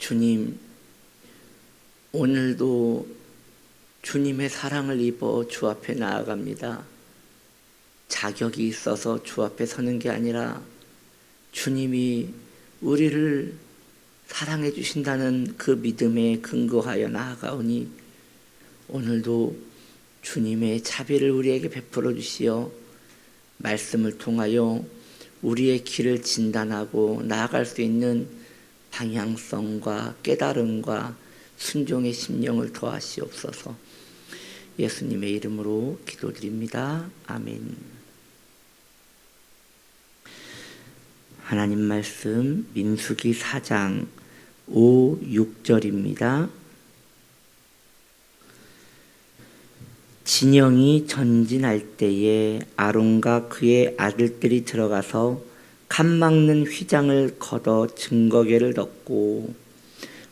주님, 오늘도 주님의 사랑을 입어 주 앞에 나아갑니다. 자격이 있어서 주 앞에 서는 게 아니라 주님이 우리를 사랑해 주신다는 그 믿음에 근거하여 나아가오니 오늘도 주님의 자비를 우리에게 베풀어 주시어 말씀을 통하여 우리의 길을 진단하고 나아갈 수 있는 방향성과 깨달음과 순종의 심령을 더하시옵소서. 예수님의 이름으로 기도드립니다. 아멘. 하나님 말씀 민수기 4장 5, 6절입니다. 진영이 전진할 때에 아론과 그의 아들들이 들어가서 칸 막는 휘장을 걷어 증거궤를 덮고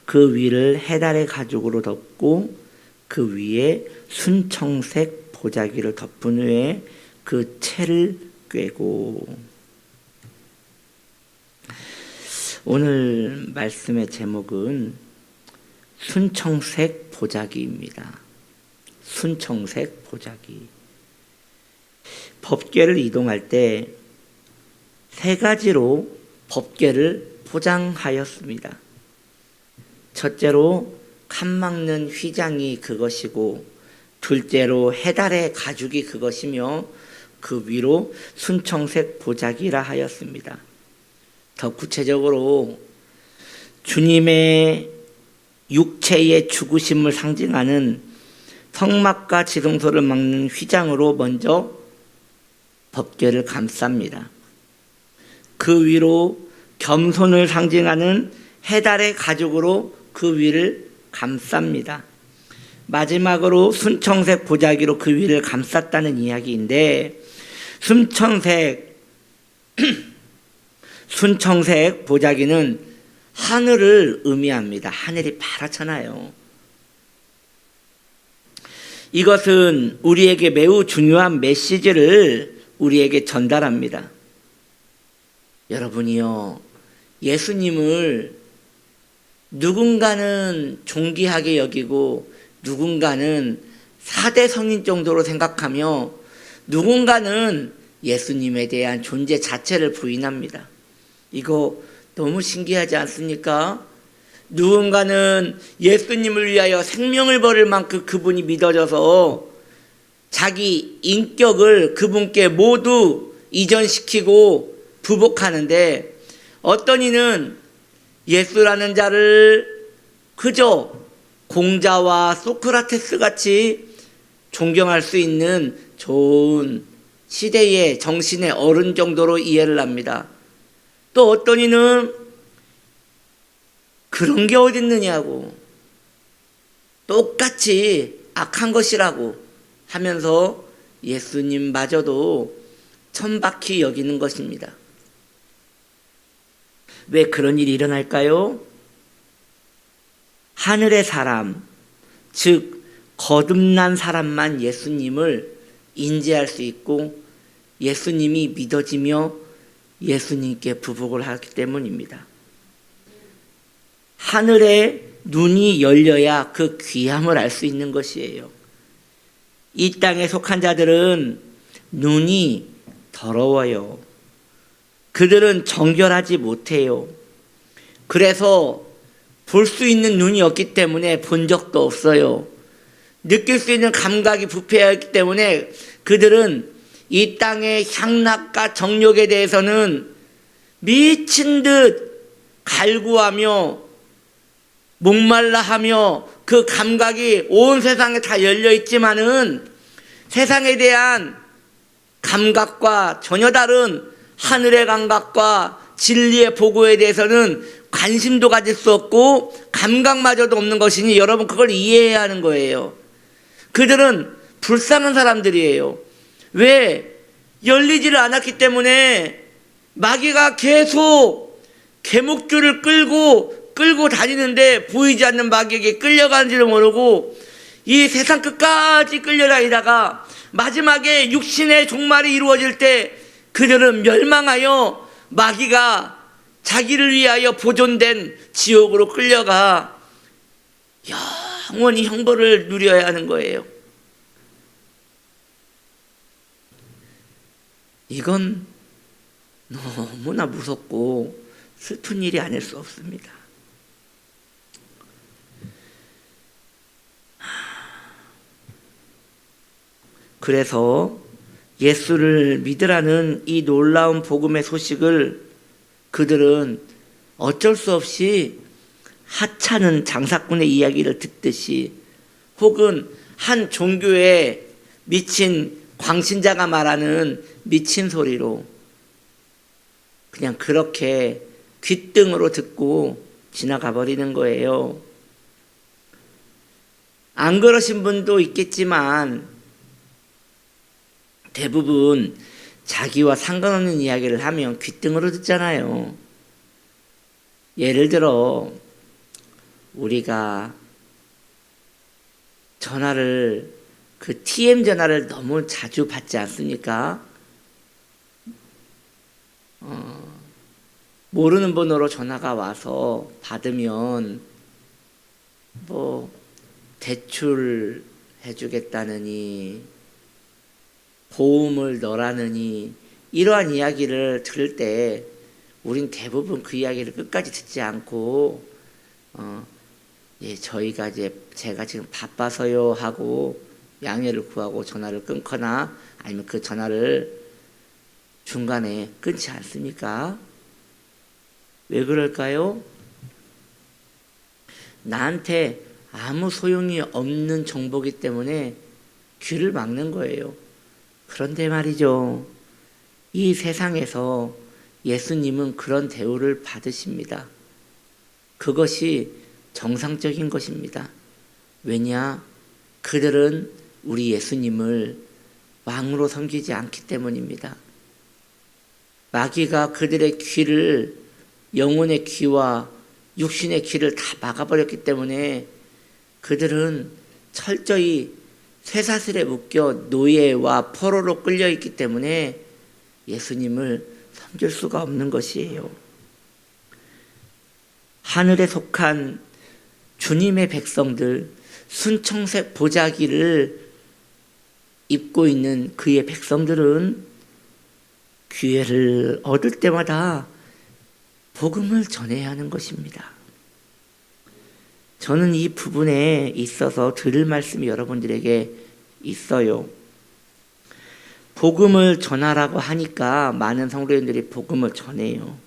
그 위를 해달의 가죽으로 덮고 그 위에 순청색 보자기를 덮은 후에 그 채를 꿰고. 오늘 말씀의 제목은 순청색 보자기입니다. 순청색 보자기. 법궤를 이동할 때 세 가지로 법궤를 포장하였습니다. 첫째로 칸 막는 휘장이 그것이고, 둘째로 해달의 가죽이 그것이며 그 위로 순청색 보자기라 하였습니다. 더 구체적으로 주님의 육체의 죽으심을 상징하는 성막과 지성소를 막는 휘장으로 먼저 법궤를 감쌉니다. 그 위로 겸손을 상징하는 해달의 가죽으로 그 위를 감쌉니다. 마지막으로 순청색 보자기로 그 위를 감쌌다는 이야기인데, 순청색 보자기는 하늘을 의미합니다. 하늘이 파랗잖아요. 이것은 우리에게 매우 중요한 메시지를 우리에게 전달합니다. 여러분이요, 예수님을 누군가는 존귀하게 여기고 누군가는 4대 성인 정도로 생각하며 누군가는 예수님에 대한 존재 자체를 부인합니다. 이거 너무 신기하지 않습니까? 누군가는 예수님을 위하여 생명을 버릴 만큼 그분이 믿어져서 자기 인격을 그분께 모두 이전시키고 부복하는데, 어떤 이는 예수라는 자를 그저 공자와 소크라테스 같이 존경할 수 있는 좋은 시대의 정신의 어른 정도로 이해를 합니다. 또 어떤 이는 그런 게 어디 있느냐고, 똑같이 악한 것이라고 하면서 예수님마저도 천박히 여기는 것입니다. 왜 그런 일이 일어날까요? 하늘의 사람, 즉 거듭난 사람만 예수님을 인지할 수 있고 예수님이 믿어지며 예수님께 부복을 하기 때문입니다. 하늘의 눈이 열려야 그 귀함을 알 수 있는 것이에요. 이 땅에 속한 자들은 눈이 더러워요. 그들은 정결하지 못해요. 그래서 볼 수 있는 눈이 없기 때문에 본 적도 없어요. 느낄 수 있는 감각이 부패하기 때문에 그들은 이 땅의 향락과 정욕에 대해서는 미친 듯 갈구하며 목말라하며 그 감각이 온 세상에 다 열려 있지만은 세상에 대한 감각과 전혀 다른 하늘의 감각과 진리의 보고에 대해서는 관심도 가질 수 없고 감각마저도 없는 것이니 여러분 그걸 이해해야 하는 거예요. 그들은 불쌍한 사람들이에요. 왜? 열리지를 않았기 때문에 마귀가 계속 개목줄을 끌고 다니는데 보이지 않는 마귀에게 끌려가는지를 모르고 이 세상 끝까지 끌려다니다가 마지막에 육신의 종말이 이루어질 때 그들은 멸망하여 마귀가 자기를 위하여 보존된 지옥으로 끌려가 영원히 형벌을 누려야 하는 거예요. 이건 너무나 무섭고 슬픈 일이 아닐 수 없습니다. 그래서 예수를 믿으라는 이 놀라운 복음의 소식을 그들은 어쩔 수 없이 하찮은 장사꾼의 이야기를 듣듯이, 혹은 한 종교에 미친 광신자가 말하는 미친 소리로 그냥 그렇게 귓등으로 듣고 지나가 버리는 거예요. 안 그러신 분도 있겠지만 대부분 자기와 상관없는 이야기를 하면 귓등으로 듣잖아요. 예를 들어 우리가 전화를, 그 TM 전화를 너무 자주 받지 않습니까? 모르는 번호로 전화가 와서 받으면 뭐 대출 해주겠다느니 보험을 넣으라느니 이러한 이야기를 들을 때 우린 대부분 그 이야기를 끝까지 듣지 않고 저희가 제가 지금 바빠서요 하고 양해를 구하고 전화를 끊거나 아니면 그 전화를 중간에 끊지 않습니까? 왜 그럴까요? 나한테 아무 소용이 없는 정보이기 때문에 귀를 막는 거예요. 그런데 말이죠, 이 세상에서 예수님은 그런 대우를 받으십니다. 그것이 정상적인 것입니다. 왜냐? 그들은 우리 예수님을 왕으로 섬기지 않기 때문입니다. 마귀가 그들의 귀를, 영혼의 귀와 육신의 귀를 다 막아버렸기 때문에 그들은 철저히 쇠사슬에 묶여 노예와 포로로 끌려있기 때문에 예수님을 섬길 수가 없는 것이에요. 하늘에 속한 주님의 백성들, 순청색 보자기를 입고 있는 그의 백성들은 기회를 얻을 때마다 복음을 전해야 하는 것입니다. 저는 이 부분에 있어서 들을 말씀이 여러분들에게 있어요. 복음을 전하라고 하니까 많은 성도님들이 복음을 전해요.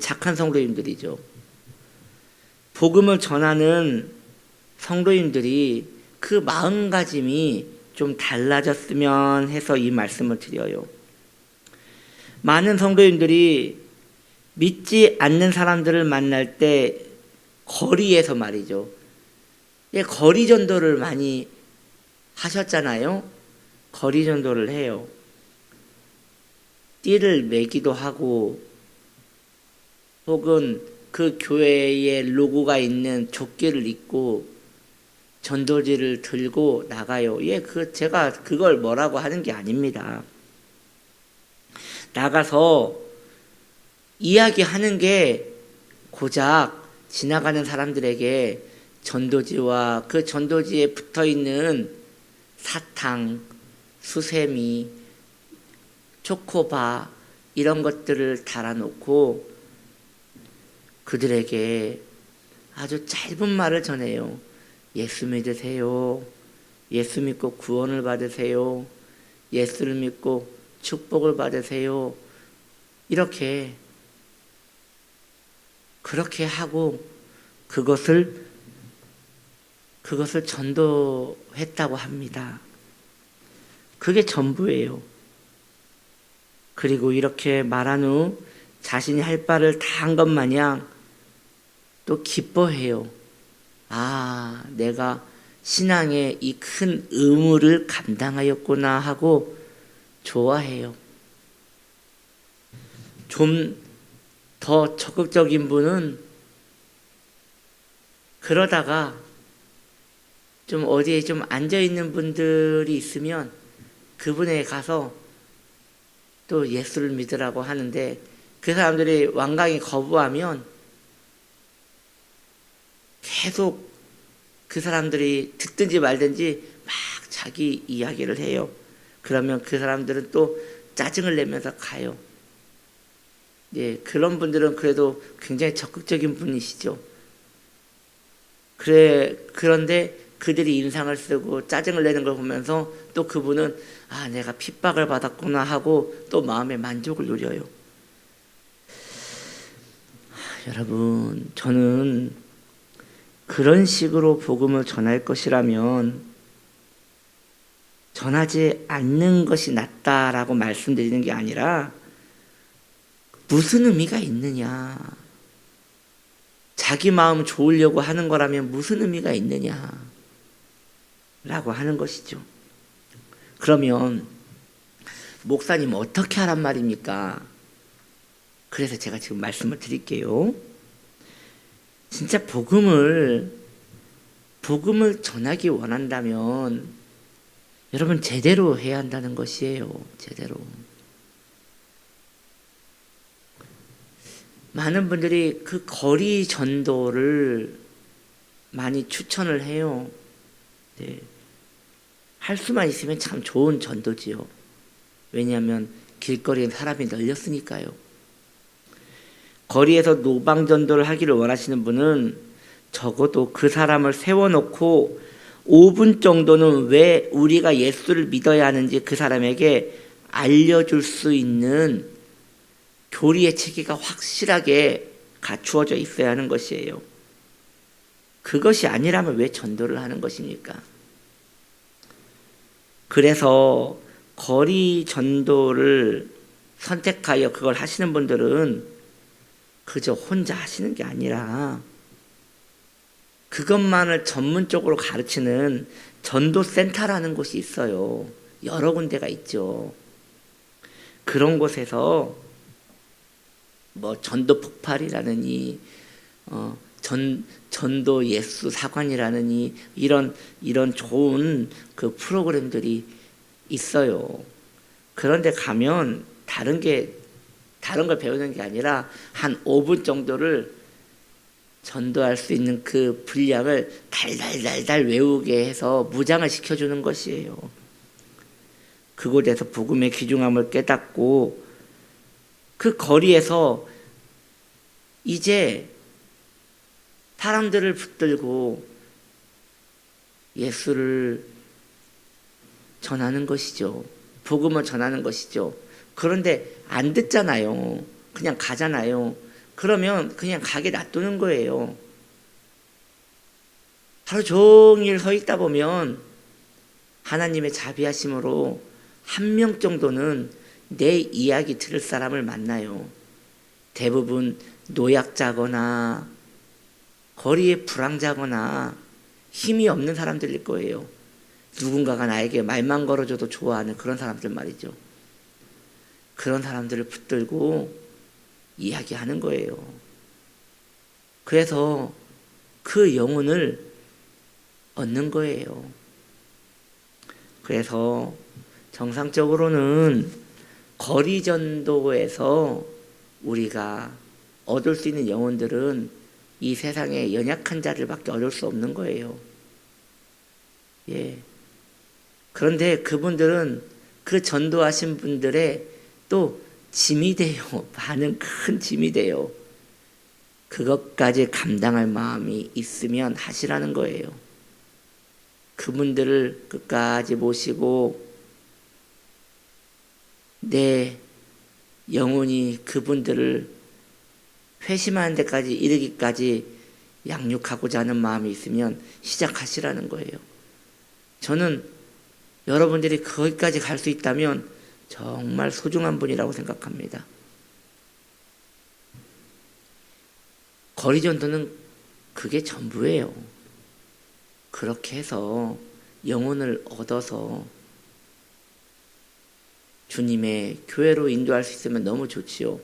착한 성도님들이죠. 복음을 전하는 성도님들이 그 마음가짐이 좀 달라졌으면 해서 이 말씀을 드려요. 많은 성도님들이 믿지 않는 사람들을 만날 때 거리에서 말이죠, 거리 전도를 많이 하셨잖아요. 거리 전도를 해요. 띠를 매기도 하고, 혹은 그 교회의 로고가 있는 조끼를 입고 전도지를 들고 나가요. 제가 그걸 뭐라고 하는 게 아닙니다. 나가서 이야기하는 게 고작 지나가는 사람들에게 전도지와 그 전도지에 붙어있는 사탕, 수세미, 초코바 이런 것들을 달아놓고 그들에게 아주 짧은 말을 전해요. 예수 믿으세요. 예수 믿고 구원을 받으세요. 예수를 믿고 축복을 받으세요. 그렇게 하고 그것을 전도했다고 합니다. 그게 전부예요. 그리고 이렇게 말한 후 자신이 할 바를 다 한 것 마냥 또 기뻐해요. 내가 신앙의 이 큰 의무를 감당하였구나 하고 좋아해요. 좀 더 적극적인 분은 그러다가 좀 어디에 좀 앉아있는 분들이 있으면 그분에 가서 또 예수를 믿으라고 하는데 그 사람들이 완강히 거부하면 계속 그 사람들이 듣든지 말든지 막 자기 이야기를 해요. 그러면 그 사람들은 또 짜증을 내면서 가요. 예, 그런 분들은 그래도 굉장히 적극적인 분이시죠. 그런데 그들이 인상을 쓰고 짜증을 내는 걸 보면서 또 그분은 아, 내가 핍박을 받았구나 하고 또 마음의 만족을 누려요. 여러분, 저는 그런 식으로 복음을 전할 것이라면 전하지 않는 것이 낫다라고 말씀드리는 게 아니라 무슨 의미가 있느냐, 자기 마음 좋으려고 하는 거라면 무슨 의미가 있느냐 라고 하는 것이죠. 그러면 목사님 어떻게 하란 말입니까? 그래서 제가 지금 말씀을 드릴게요. 진짜 복음을 전하기 원한다면 여러분 제대로 해야 한다는 것이에요. 제대로. 많은 분들이 그 거리 전도를 많이 추천을 해요. 네. 할 수만 있으면 참 좋은 전도지요. 왜냐하면 길거리에 사람이 널렸으니까요. 거리에서 노방전도를 하기를 원하시는 분은 적어도 그 사람을 세워놓고 5분 정도는 왜 우리가 예수를 믿어야 하는지 그 사람에게 알려줄 수 있는 교리의 체계가 확실하게 갖추어져 있어야 하는 것이에요. 그것이 아니라면 왜 전도를 하는 것입니까? 그래서 거리 전도를 선택하여 그걸 하시는 분들은 그저 혼자 하시는 게 아니라 그것만을 전문적으로 가르치는 전도센터라는 곳이 있어요. 여러 군데가 있죠. 그런 곳에서 뭐 전도 폭발이라느니 전도 예수 사관이라느니 이런 좋은 그 프로그램들이 있어요. 그런데 가면 다른 걸 배우는 게 아니라 한 5분 정도를 전도할 수 있는 그 분량을 달달달달 외우게 해서 무장을 시켜주는 것이에요. 그곳에서 복음의 귀중함을 깨닫고 그 거리에서 이제 사람들을 붙들고 예수를 전하는 것이죠. 복음을 전하는 것이죠. 그런데 안 듣잖아요. 그냥 가잖아요. 그러면 그냥 가게 놔두는 거예요. 하루 종일 서 있다 보면 하나님의 자비하심으로 한 명 정도는 내 이야기 들을 사람을 만나요. 대부분 노약자거나 거리에 불황자거나 힘이 없는 사람들일 거예요. 누군가가 나에게 말만 걸어줘도 좋아하는 그런 사람들 말이죠. 그런 사람들을 붙들고 이야기하는 거예요. 그래서 그 영혼을 얻는 거예요. 그래서 정상적으로는 거리 전도에서 우리가 얻을 수 있는 영혼들은 이 세상에 연약한 자들밖에 얻을 수 없는 거예요. 예. 그런데 그분들은 그 전도하신 분들의 또 짐이 돼요. 많은 큰 짐이 돼요. 그것까지 감당할 마음이 있으면 하시라는 거예요. 그분들을 끝까지 모시고 내 영혼이 그분들을 회심하는 데까지 이르기까지 양육하고자 하는 마음이 있으면 시작하시라는 거예요. 저는 여러분들이 거기까지 갈 수 있다면 정말 소중한 분이라고 생각합니다. 거리 전도는 그게 전부예요. 그렇게 해서 영혼을 얻어서 주님의 교회로 인도할 수 있으면 너무 좋지요.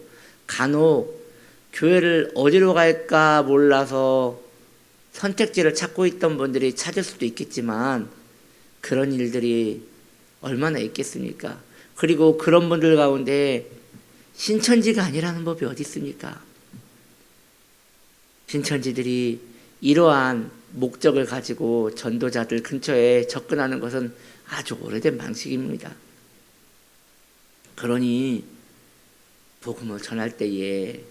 간혹 교회를 어디로 갈까 몰라서 선택지를 찾고 있던 분들이 찾을 수도 있겠지만 그런 일들이 얼마나 있겠습니까? 그리고 그런 분들 가운데 신천지가 아니라는 법이 어디 있습니까? 신천지들이 이러한 목적을 가지고 전도자들 근처에 접근하는 것은 아주 오래된 방식입니다. 그러니 복음을 전할 때에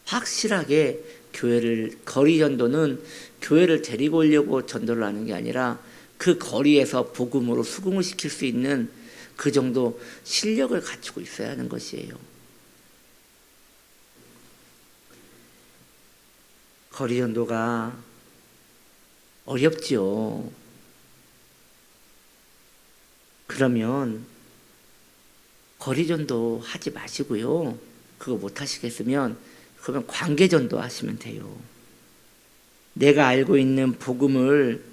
확실하게 교회를, 거리 전도는 교회를 데리고 오려고 전도를 하는 게 아니라 그 거리에서 복음으로 수긍을 시킬 수 있는 그 정도 실력을 갖추고 있어야 하는 것이에요. 거리 전도가 어렵지요. 그러면 거리 전도 하지 마시고요. 그거 못 하시겠으면 그러면 관계 전도 하시면 돼요. 내가 알고 있는 복음을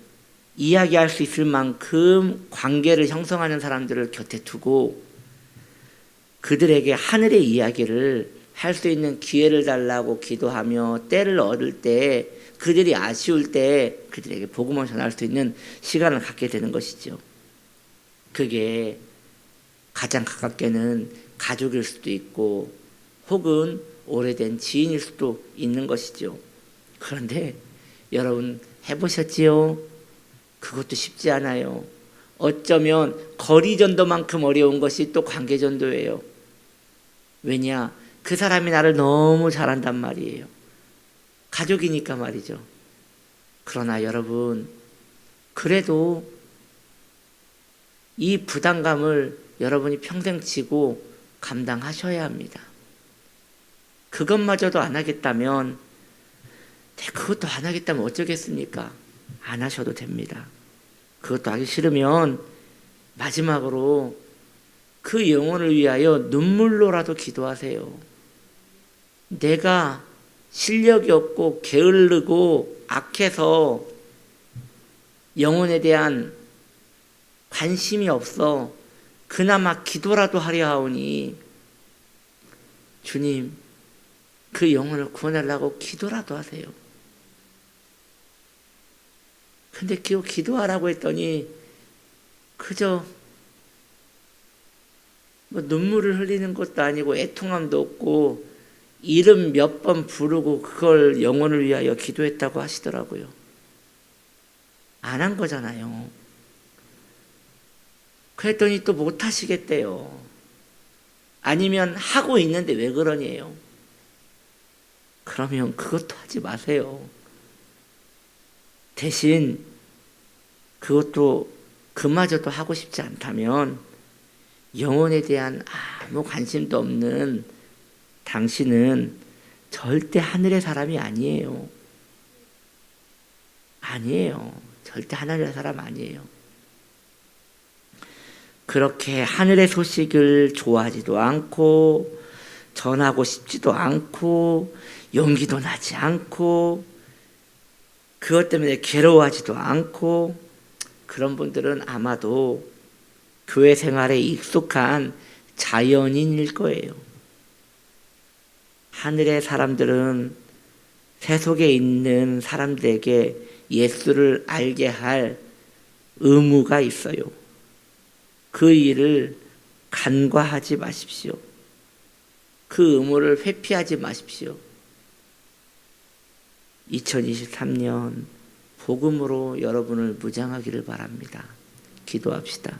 이야기할 수 있을 만큼 관계를 형성하는 사람들을 곁에 두고 그들에게 하늘의 이야기를 할 수 있는 기회를 달라고 기도하며 때를 얻을 때, 그들이 아쉬울 때 그들에게 복음을 전할 수 있는 시간을 갖게 되는 것이죠. 그게 가장 가깝게는 가족일 수도 있고 혹은 오래된 지인일 수도 있는 것이죠. 그런데 여러분 해보셨지요? 그것도 쉽지 않아요. 어쩌면 거리전도만큼 어려운 것이 또 관계전도예요. 왜냐? 그 사람이 나를 너무 잘한단 말이에요. 가족이니까 말이죠. 그러나 여러분, 그래도 이 부담감을 여러분이 평생 지고 감당하셔야 합니다. 그것마저도 안 하겠다면, 그것도 안 하겠다면 어쩌겠습니까? 안 하셔도 됩니다. 그것도 하기 싫으면 마지막으로 그 영혼을 위하여 눈물로라도 기도하세요. 내가 실력이 없고 게으르고 악해서 영혼에 대한 관심이 없어 그나마 기도라도 하려 하오니 주님, 그 영혼을 구원하려고 기도라도 하세요. 근데 기도하라고 했더니 그저 뭐 눈물을 흘리는 것도 아니고 애통함도 없고 이름 몇 번 부르고 그걸 영혼을 위하여 기도했다고 하시더라고요. 안 한 거잖아요. 그랬더니 또 못 하시겠대요. 아니면 하고 있는데 왜 그러냐요. 그러면 그것도 하지 마세요. 대신 그것도 그마저도 하고 싶지 않다면 영혼에 대한 아무 관심도 없는 당신은 절대 하늘의 사람이 아니에요. 아니에요. 절대 하늘의 사람 아니에요. 그렇게 하늘의 소식을 좋아하지도 않고 전하고 싶지도 않고 용기도 나지 않고 그것 때문에 괴로워하지도 않고 그런 분들은 아마도 교회 생활에 익숙한 자연인일 거예요. 하늘의 사람들은 세속에 있는 사람들에게 예수를 알게 할 의무가 있어요. 그 일을 간과하지 마십시오. 그 의무를 회피하지 마십시오. 2023년 복음으로 여러분을 무장하기를 바랍니다. 기도합시다.